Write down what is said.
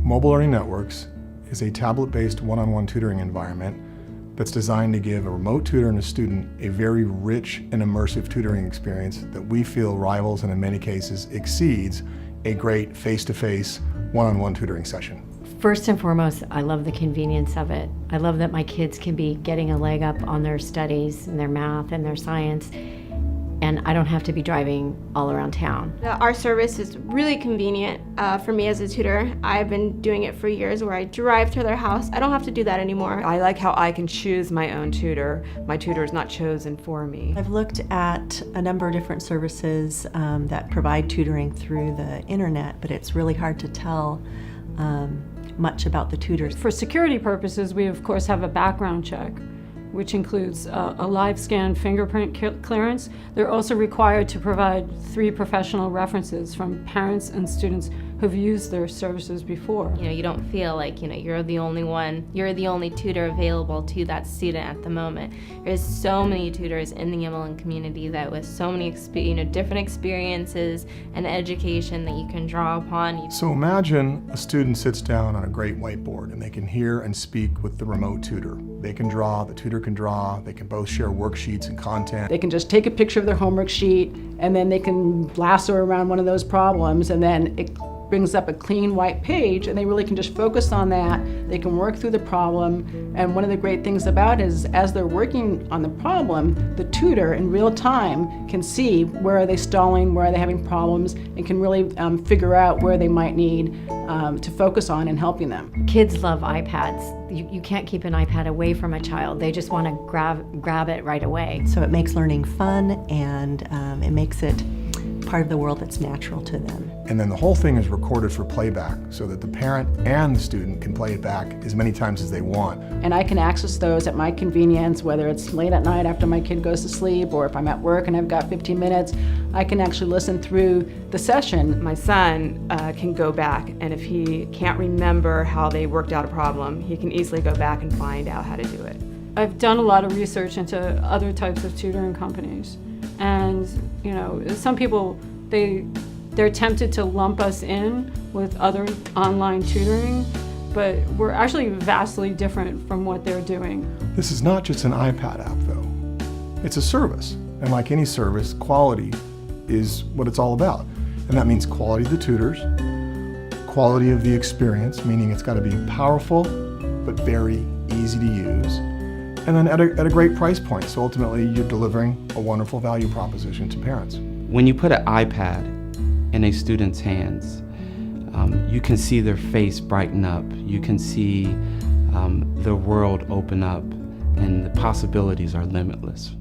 Mobile Learning Networks is a tablet-based one-on-one tutoring environment that's designed to give a remote tutor and a student a very rich and immersive tutoring experience that we feel rivals and in many cases exceeds a great face-to-face one-on-one tutoring session. First and foremost, I love the convenience of it. I love that my kids can be getting a leg up on their studies and their math and their science, and I don't have to be driving all around town. Our service is really convenient for me as a tutor. I've been doing it for years where I drive to their house. I don't have to do that anymore. I like how I can choose my own tutor. My tutor is not chosen for me. I've looked at a number of different services that provide tutoring through the internet, but it's really hard to tell much about the tutors. For security purposes, we of course have a background check, which includes a live scan fingerprint clearance. They're also required to provide 3 professional references from parents and students who've used their services before. You don't feel like, you're the only tutor available to that student at the moment. There's so many tutors in the Immelman community that with so many different experiences and education that you can draw upon. So imagine a student sits down on a great whiteboard and they can hear and speak with the remote tutor. They can draw, the tutor can draw, they can both share worksheets and content. They can just take a picture of their homework sheet and then they can lasso around one of those problems, and then it brings up a clean white page and they really can just focus on that. They can work through the problem, and one of the great things about it is as they're working on the problem, the tutor in real time can see where are they stalling, where are they having problems, and can really figure out where they might need to focus on in helping them. Kids love iPads. You can't keep an iPad away from a child. They just want to grab it right away. So it makes learning fun, and it makes it part of the world that's natural to them. And then the whole thing is recorded for playback so that the parent and the student can play it back as many times as they want. And I can access those at my convenience, whether it's late at night after my kid goes to sleep, or if I'm at work and I've got 15 minutes, I can actually listen through the session. My son can go back, and if he can't remember how they worked out a problem, he can easily go back and find out how to do it. I've done a lot of research into other types of tutoring companies, and some people, they're tempted to lump us in with other online tutoring, but we're actually vastly different from what they're doing. This is not just an iPad app though. It's a service, and like any service, quality is what it's all about. And that means quality of the tutors, quality of the experience, meaning it's got to be powerful but very easy to use, and then at a great price point. So ultimately you're delivering a wonderful value proposition to parents. When you put an iPad in a student's hands, you can see their face brighten up. You can see the world open up, and the possibilities are limitless.